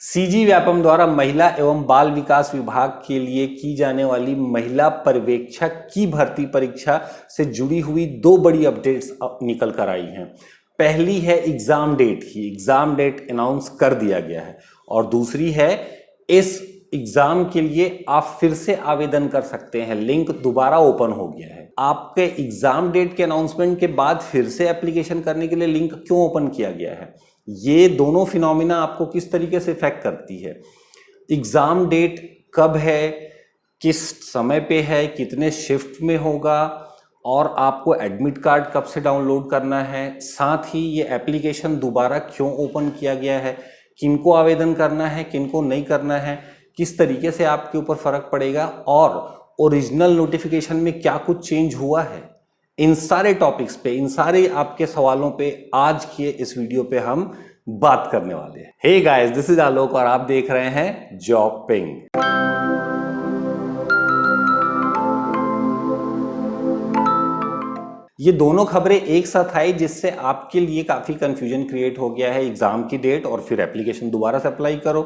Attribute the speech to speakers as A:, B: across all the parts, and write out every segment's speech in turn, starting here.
A: CG Vyapam द्वारा महिला एवं बाल विकास विभाग के लिए की जाने वाली महिला पर्यवेक्षक की भर्ती परीक्षा से जुड़ी हुई दो बड़ी अपडेट्स निकल कर आई हैं। पहली है एग्जाम डेट की, एग्जाम डेट अनाउंस कर दिया गया है, और दूसरी है इस एग्जाम के लिए आप फिर से आवेदन कर सकते हैं, लिंक दोबारा ओपन हो गया है। आपके एग्जाम डेट के अनाउंसमेंट के बाद फिर से एप्लीकेशन करने के लिए लिंक क्यों ओपन किया गया है, ये दोनों फिनोमिना आपको किस तरीके से इफेक्ट करती है, एग्जाम डेट कब है, किस समय पे है, कितने शिफ्ट में होगा, और आपको एडमिट कार्ड कब से डाउनलोड करना है, साथ ही ये एप्लीकेशन दोबारा क्यों ओपन किया गया है, किनको आवेदन करना है, किनको नहीं करना है, किस तरीके से आपके ऊपर फर्क पड़ेगा, और ओरिजिनल नोटिफिकेशन में क्या कुछ चेंज हुआ है, इन सारे टॉपिक्स पे, इन सारे आपके सवालों पे आज के इस वीडियो पे हम बात करने वाले हैं। हे गाइस, दिस इज आलोक और आप देख रहे हैं जॉब पिंग। ये दोनों खबरें एक साथ आई जिससे आपके लिए काफी कंफ्यूजन क्रिएट हो गया है। एग्जाम की डेट और फिर एप्लीकेशन दोबारा से अप्लाई करो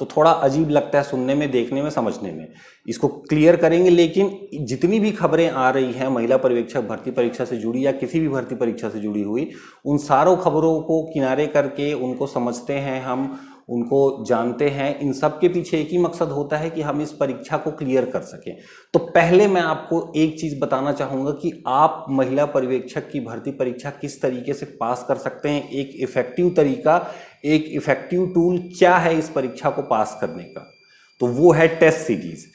A: तो थोड़ा अजीब लगता है सुनने में, देखने में, समझने में। इसको क्लियर करेंगे, लेकिन जितनी भी खबरें आ रही हैं महिला पर्यवेक्षक भर्ती परीक्षा से जुड़ी या किसी भी भर्ती परीक्षा से जुड़ी हुई, उन सारों खबरों को किनारे करके उनको समझते हैं, हम उनको जानते हैं। इन सब के पीछे एक ही मकसद होता है कि हम इस परीक्षा को क्लियर कर सकें। तो पहले मैं आपको एक चीज बताना चाहूंगा कि आप महिला पर्यवेक्षक की भर्ती परीक्षा किस तरीके से पास कर सकते हैं। एक इफेक्टिव तरीका, एक इफेक्टिव टूल क्या है इस परीक्षा को पास करने का, तो वो है टेस्ट सीरीज।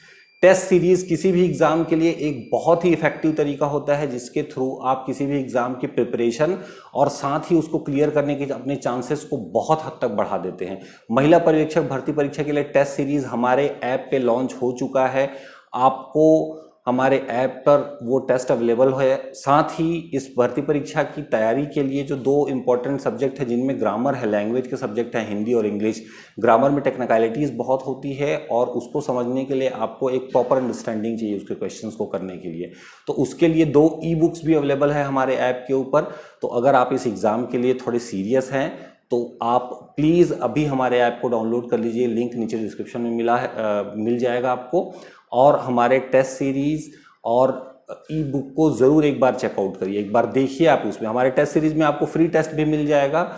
A: टेस्ट सीरीज किसी भी एग्जाम के लिए एक बहुत ही इफेक्टिव तरीका होता है जिसके थ्रू आप किसी भी एग्जाम की प्रिपरेशन और साथ ही उसको क्लियर करने के अपने चांसेस को बहुत हद तक बढ़ा देते हैं। महिला पर्यवेक्षक भर्ती परीक्षा के लिए टेस्ट सीरीज हमारे ऐप पे लॉन्च हो चुका है। आपको हमारे ऐप पर वो टेस्ट अवेलेबल है। साथ ही इस भर्ती परीक्षा की तैयारी के लिए जो दो इंपॉर्टेंट सब्जेक्ट है जिनमें ग्रामर है, लैंग्वेज के सब्जेक्ट हैं हिंदी और इंग्लिश। ग्रामर में टेक्निकलिटीज़ बहुत होती है और उसको समझने के लिए आपको एक प्रॉपर अंडरस्टैंडिंग चाहिए उसके क्वेश्चंस को करने के लिए। तो उसके लिए दो ई बुक्स भी अवेलेबल है हमारे ऐप के ऊपर। तो अगर आप इस एग्ज़ाम के लिए थोड़े सीरियस हैं तो आप प्लीज़ अभी हमारे ऐप को डाउनलोड कर लीजिए, लिंक नीचे डिस्क्रिप्शन में मिल जाएगा आपको। और हमारे टेस्ट सीरीज और ई बुक को ज़रूर एक बार चेकआउट करिए, एक बार देखिए आप उसमें। हमारे टेस्ट सीरीज में आपको फ्री टेस्ट भी मिल जाएगा,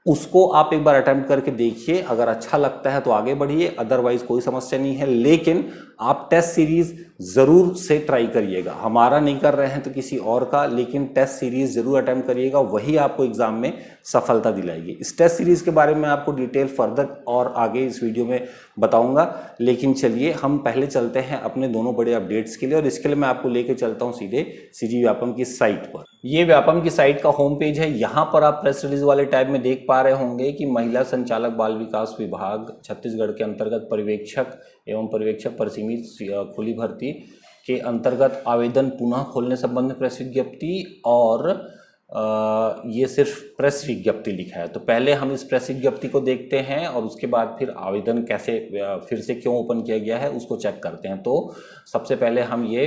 A: उसको आप एक बार अटेम्प्ट करके देखिए। अगर अच्छा लगता है तो आगे बढ़िए, अदरवाइज कोई समस्या नहीं है। लेकिन आप टेस्ट सीरीज ज़रूर से ट्राई करिएगा। हमारा नहीं कर रहे हैं तो किसी और का, लेकिन टेस्ट सीरीज ज़रूर अटेम्प्ट करिएगा, वही आपको एग्जाम में सफलता दिलाएगी। इस टेस्ट सीरीज के बारे में आपको डिटेल फर्दर और आगे इस वीडियो में बताऊंगा। लेकिन चलिए हम पहले चलते हैं अपने दोनों बड़े अपडेट्स के लिए, और इसके लिए मैं आपको लेके चलता हूं सीधे सीजी व्यापम की साइट पर। ये व्यापम की साइट का होम पेज है। यहाँ पर आप प्रेस रिलीज वाले टैब में देख पा रहे होंगे कि महिला संचालक बाल विकास विभाग छत्तीसगढ़ के अंतर्गत पर्यवेक्षक एवं पर्यवेक्षक परिसीमित खुली भर्ती के अंतर्गत आवेदन पुनः खोलने संबंधी प्रेस विज्ञप्ति, और ये सिर्फ प्रेस विज्ञप्ति लिखा है। तो पहले हम इस प्रेस विज्ञप्ति को देखते हैं और उसके बाद फिर आवेदन कैसे फिर से क्यों ओपन किया गया है उसको चेक करते हैं। तो सबसे पहले हम ये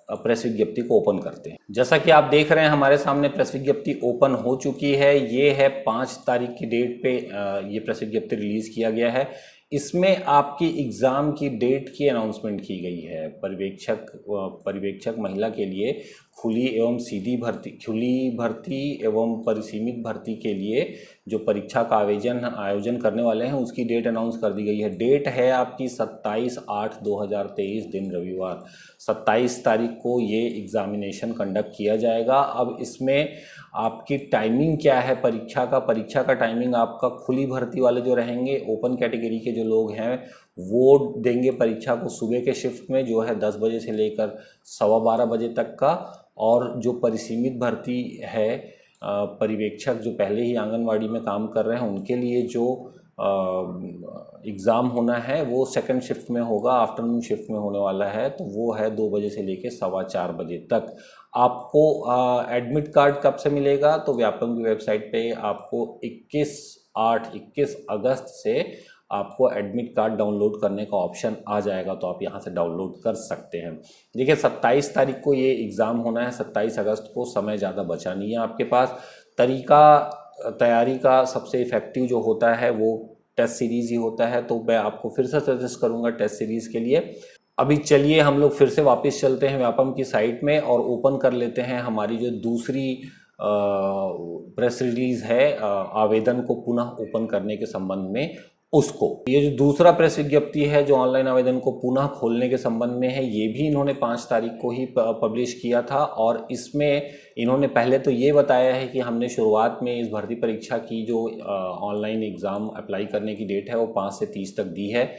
A: प्रेस विज्ञप्ति को ओपन करते हैं। जैसा कि आप देख रहे हैं हमारे सामने प्रेस विज्ञप्ति ओपन हो चुकी है। ये है 5 तारीख की डेट पे ये प्रेस विज्ञप्ति रिलीज किया गया है। इसमें आपकी एग्ज़ाम की डेट की अनाउंसमेंट की गई है। पर्यवेक्षक महिला के लिए खुली एवं सीधी भर्ती, खुली भर्ती एवं परिसीमित भर्ती के लिए जो परीक्षा का आयोजन करने वाले हैं उसकी डेट अनाउंस कर दी गई है। डेट है आपकी 27/8/2023 दिन रविवार। 27 तारीख को ये एग्जामिनेशन कंडक्ट किया जाएगा। अब इसमें आपकी टाइमिंग क्या है परीक्षा का टाइमिंग आपका खुली भर्ती वाले जो रहेंगे, ओपन कैटेगरी के जो लोग हैं वो देंगे परीक्षा को सुबह के शिफ्ट में, जो है 10 बजे से लेकर 12:15 बजे तक का। और जो परिसीमित भर्ती है पर्यवेक्षक जो पहले ही आंगनवाड़ी में काम कर रहे हैं उनके लिए जो एग्ज़ाम होना है वो सेकंड शिफ्ट में होगा, आफ्टरनून शिफ्ट में होने वाला है। तो वो है 2 बजे से लेकर 4:15 बजे तक। आपको एडमिट कार्ड कब से मिलेगा, तो व्यापम की वेबसाइट पे आपको 21 अगस्त से आपको एडमिट कार्ड डाउनलोड करने का ऑप्शन आ जाएगा, तो आप यहाँ से डाउनलोड कर सकते हैं। देखिए 27 तारीख को ये एग्ज़ाम होना है, 27 अगस्त को, समय ज़्यादा बचा नहीं है आपके पास। तरीका तैयारी का सबसे इफ़ेक्टिव जो होता है वो टेस्ट सीरीज ही होता है, तो मैं आपको फिर से सजेस्ट करूंगा टेस्ट सीरीज के लिए। अभी चलिए हम लोग फिर से वापस चलते हैं व्यापम की साइट में और ओपन कर लेते हैं हमारी जो दूसरी प्रेस रिलीज है आवेदन को पुनः ओपन करने के संबंध में उसको। ये जो दूसरा प्रेस विज्ञप्ति है जो ऑनलाइन आवेदन को पुनः खोलने के संबंध में है, ये भी इन्होंने 5 तारीख को ही पब्लिश किया था और इसमें इन्होंने पहले तो ये बताया है कि हमने शुरुआत में इस भर्ती परीक्षा की जो ऑनलाइन एग्ज़ाम अप्लाई करने की डेट है वो 5 से 30 तक दी है,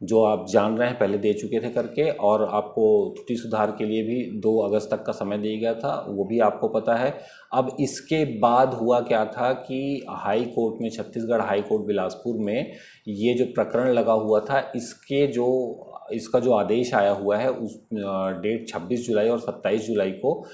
A: जो आप जान रहे हैं पहले दे चुके थे करके, और आपको त्रुटि सुधार के लिए भी 2 अगस्त तक का समय दिया गया था, वो भी आपको पता है। अब इसके बाद हुआ क्या था कि हाई कोर्ट में, छत्तीसगढ़ हाई कोर्ट बिलासपुर में ये जो प्रकरण लगा हुआ था, इसका जो आदेश आया हुआ है उस डेट 26 जुलाई और 27 जुलाई को,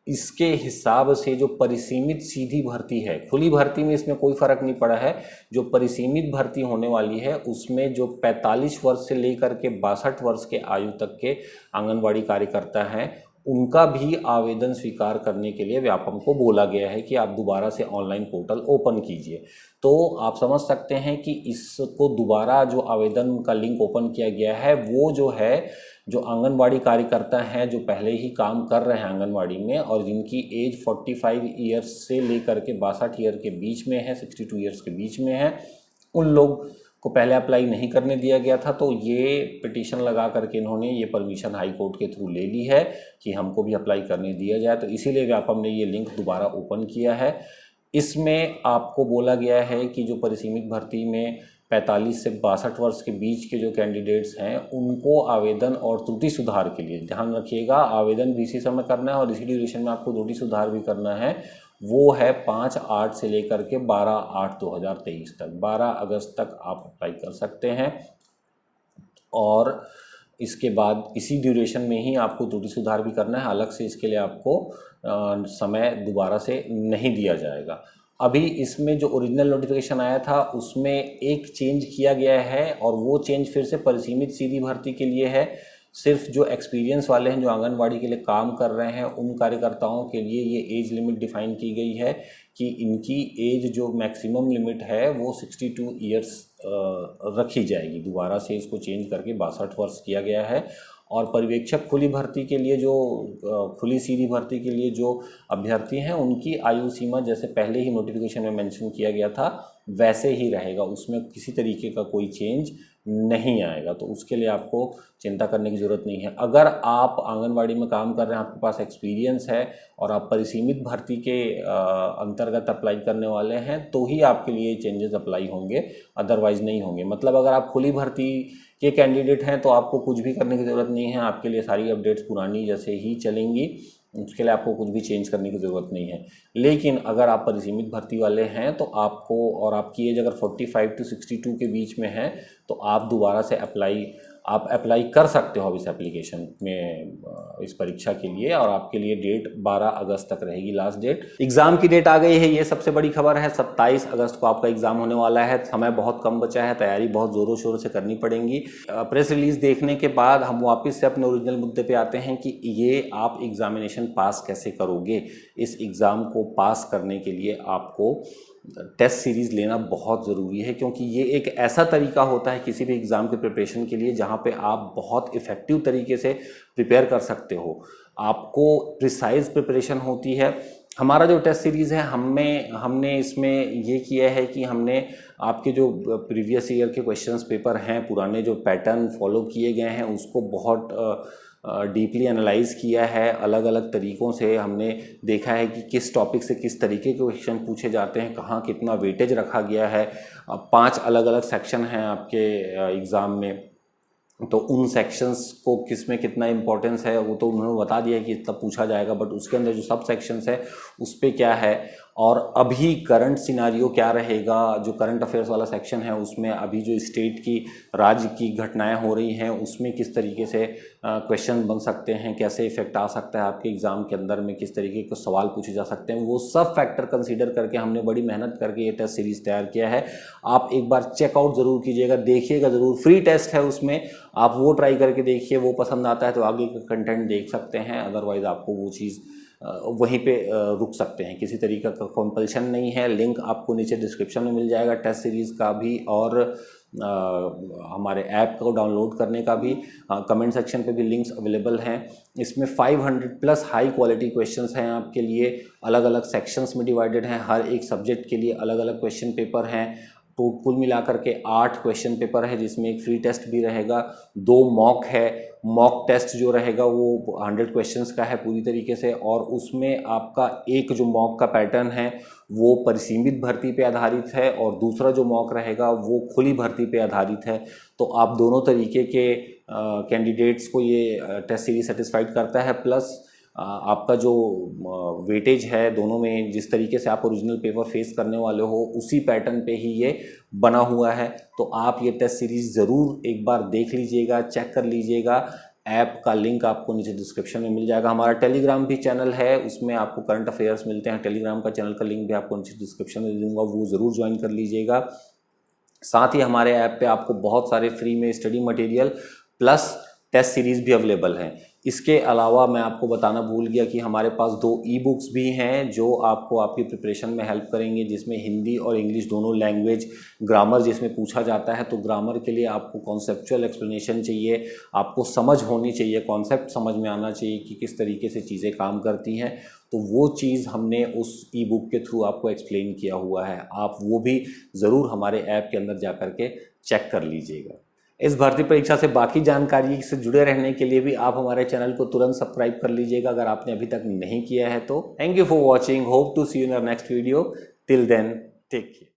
A: इसके हिसाब से जो परिसीमित सीधी भर्ती है, खुली भर्ती में इसमें कोई फर्क नहीं पड़ा है, जो परिसीमित भर्ती होने वाली है उसमें जो 45 वर्ष से लेकर के 62 वर्ष के आयु तक के आंगनवाड़ी कार्यकर्ता हैं उनका भी आवेदन स्वीकार करने के लिए व्यापम को बोला गया है कि आप दोबारा से ऑनलाइन पोर्टल ओपन कीजिए। तो आप समझ सकते हैं कि इसको दोबारा जो आवेदन का लिंक ओपन किया गया है वो जो है, जो आंगनवाड़ी कार्यकर्ता हैं जो पहले ही काम कर रहे हैं आंगनवाड़ी में और जिनकी एज 45 ईयर्स से लेकर के 62 ईयर के बीच में है, 62 ईयर्स के बीच में है, उन लोग को पहले अप्लाई नहीं करने दिया गया था। तो ये पिटीशन लगा करके इन्होंने ये परमिशन हाई कोर्ट के थ्रू ले ली है कि हमको भी अप्लाई करने दिया जाए, तो इसीलिए व्यापम ने ये लिंक दोबारा ओपन किया है। इसमें आपको बोला गया है कि जो परिसीमित भर्ती में 45 से 62 वर्ष के बीच के जो कैंडिडेट्स हैं उनको आवेदन और त्रुटि सुधार के लिए, ध्यान रखिएगा, आवेदन भी इसी समय करना है और इसी ड्यूरेशन में आपको त्रुटि सुधार भी करना है। वो है 5/8 से लेकर के 12/8/2023 तक, 12 अगस्त तक आप अप्लाई कर सकते हैं और इसके बाद इसी ड्यूरेशन में ही आपको त्रुटि सुधार भी करना है। अलग से इसके लिए आपको समय दोबारा से नहीं दिया जाएगा। अभी इसमें जो ओरिजिनल नोटिफिकेशन आया था उसमें एक चेंज किया गया है और वो चेंज फिर से परिसीमित सीधी भर्ती के लिए है। सिर्फ जो एक्सपीरियंस वाले हैं, जो आंगनवाड़ी के लिए काम कर रहे हैं, उन कार्यकर्ताओं के लिए ये एज लिमिट डिफाइन की गई है कि इनकी एज जो मैक्सिमम लिमिट है वो 62 ईयर्स रखी जाएगी। दोबारा से इसको चेंज करके 62 वर्ष किया गया है। और पर्यवेक्षक खुली भर्ती के लिए, जो खुली सीधी भर्ती के लिए जो अभ्यर्थी हैं उनकी आयु सीमा जैसे पहले ही नोटिफिकेशन में मेंशन किया गया था वैसे ही रहेगा, उसमें किसी तरीके का कोई चेंज नहीं आएगा, तो उसके लिए आपको चिंता करने की ज़रूरत नहीं है। अगर आप आंगनवाड़ी में काम कर रहे हैं, आपके पास एक्सपीरियंस है और आप परिसीमित भर्ती के अंतर्गत अप्लाई करने वाले हैं तो ही आपके लिए चेंजेस अप्लाई होंगे, अदरवाइज़ नहीं होंगे। मतलब अगर आप खुली भर्ती के कैंडिडेट हैं तो आपको कुछ भी करने की ज़रूरत नहीं है, आपके लिए सारी अपडेट्स पुरानी जैसे ही चलेंगी, उसके लिए आपको कुछ भी चेंज करने की ज़रूरत नहीं है। लेकिन अगर आप परिसीमित भर्ती वाले हैं तो आपको, और आपकी एज अगर 45 to 62 के बीच में है तो आप दोबारा से अप्लाई कर सकते हो अब इस एप्लीकेशन में, इस परीक्षा के लिए, और आपके लिए डेट 12 अगस्त तक रहेगी लास्ट डेट। एग्ज़ाम की डेट आ गई है, ये सबसे बड़ी खबर है। 27 अगस्त को आपका एग्ज़ाम होने वाला है, समय बहुत कम बचा है, तैयारी बहुत ज़ोरों शोरों से करनी पड़ेगी। प्रेस रिलीज़ देखने के बाद हम वापस से अपने ओरिजिनल मुद्दे पे आते हैं कि ये आप एग्ज़ामिनेशन पास कैसे करोगे। इस एग्ज़ाम को पास करने के लिए आपको टेस्ट सीरीज़ लेना बहुत ज़रूरी है, क्योंकि ये एक ऐसा तरीका होता है किसी भी एग्ज़ाम के प्रिपरेशन के लिए जहाँ पे आप बहुत इफ़ेक्टिव तरीके से प्रिपेयर कर सकते हो, आपको प्रिसाइज प्रिपरेशन होती है। हमारा जो टेस्ट सीरीज़ है हमने इसमें ये किया है कि हमने आपके जो प्रीवियस ईयर के क्वेश्चंस पेपर हैं, पुराने जो पैटर्न फॉलो किए गए हैं उसको बहुत डीपली एनालाइज किया है। अलग अलग तरीक़ों से हमने देखा है कि किस टॉपिक से किस तरीके के क्वेश्चन पूछे जाते हैं, कहाँ कितना वेटेज रखा गया है। 5 अलग अलग सेक्शन हैं आपके एग्ज़ाम में, तो उन सेक्शंस को किस में कितना इम्पोर्टेंस है वो तो उन्होंने बता दिया है कि इतना पूछा जाएगा, बट उसके अंदर जो सब सेक्शंस है उस पर क्या है और अभी करंट सिनारियो क्या रहेगा। जो करंट अफेयर्स वाला सेक्शन है उसमें अभी जो स्टेट की, राज्य की घटनाएं हो रही हैं उसमें किस तरीके से क्वेश्चन बन सकते हैं, कैसे इफेक्ट आ सकता है आपके एग्ज़ाम के अंदर में, किस तरीके के सवाल पूछे जा सकते हैं, वो सब फैक्टर कंसीडर करके हमने बड़ी मेहनत करके ये टेस्ट सीरीज़ तैयार किया है। आप एक बार चेकआउट ज़रूर कीजिएगा, देखिएगा ज़रूर, फ्री टेस्ट है उसमें, आप वो ट्राई करके देखिए, वो पसंद आता है तो आगे का कंटेंट देख सकते हैं, अदरवाइज़ आपको वो चीज़ वहीं पे रुक सकते हैं। किसी तरीके का कंपल्शन नहीं है। लिंक आपको नीचे डिस्क्रिप्शन में मिल जाएगा टेस्ट सीरीज़ का भी और हमारे ऐप को डाउनलोड करने का भी कमेंट सेक्शन पे भी लिंक्स अवेलेबल हैं। इसमें 500 प्लस हाई क्वालिटी क्वेश्चंस हैं आपके लिए, अलग अलग सेक्शंस में डिवाइडेड हैं, हर एक सब्जेक्ट के लिए अलग अलग क्वेश्चन पेपर हैं। तो कुल मिलाकर के 8 क्वेश्चन पेपर है, जिसमें एक फ्री टेस्ट भी रहेगा, 2 मॉक है। मॉक टेस्ट जो रहेगा वो 100 क्वेश्चंस का है पूरी तरीके से, और उसमें आपका एक जो मॉक का पैटर्न है वो परिसीमित भर्ती पे आधारित है, और दूसरा जो मॉक रहेगा वो खुली भर्ती पे आधारित है। तो आप दोनों तरीके के कैंडिडेट्स को ये टेस्ट सीरीज सेटिस्फाइड करता है। प्लस आपका जो वेटेज है दोनों में, जिस तरीके से आप ओरिजिनल पेपर फेस करने वाले हो उसी पैटर्न पे ही ये बना हुआ है। तो आप ये टेस्ट सीरीज ज़रूर एक बार देख लीजिएगा, चेक कर लीजिएगा। ऐप का लिंक आपको नीचे डिस्क्रिप्शन में मिल जाएगा। हमारा टेलीग्राम भी चैनल है, उसमें आपको करंट अफेयर्स मिलते हैं। टेलीग्राम का चैनल का लिंक भी आपको नीचे डिस्क्रिप्शन में दे दूँगा, वो ज़रूर ज्वाइन कर लीजिएगा। साथ ही हमारे ऐप पे आपको बहुत सारे फ्री में study material plus test series भी अवेलेबल हैं। इसके अलावा मैं आपको बताना भूल गया कि हमारे पास 2 ई बुक्स भी हैं जो आपको आपकी प्रिपरेशन में हेल्प करेंगे, जिसमें हिंदी और इंग्लिश दोनों लैंग्वेज, ग्रामर जिसमें पूछा जाता है, तो ग्रामर के लिए आपको कॉन्सेप्चुअल एक्सप्लेनेशन चाहिए, आपको समझ होनी चाहिए, कॉन्सेप्ट समझ में आना चाहिए कि किस तरीके से चीज़ें काम करती हैं। तो वो चीज़ हमने उस ई बुक के थ्रू आपको एक्सप्लेन किया हुआ है, आप वो भी ज़रूर हमारे ऐप के अंदर जा कर के चेक कर लीजिएगा। इस भर्ती परीक्षा से बाकी जानकारी से जुड़े रहने के लिए भी आप हमारे चैनल को तुरंत सब्सक्राइब कर लीजिएगा अगर आपने अभी तक नहीं किया है तो। Thank you for watching, hope to see you in our next video. Till then take care.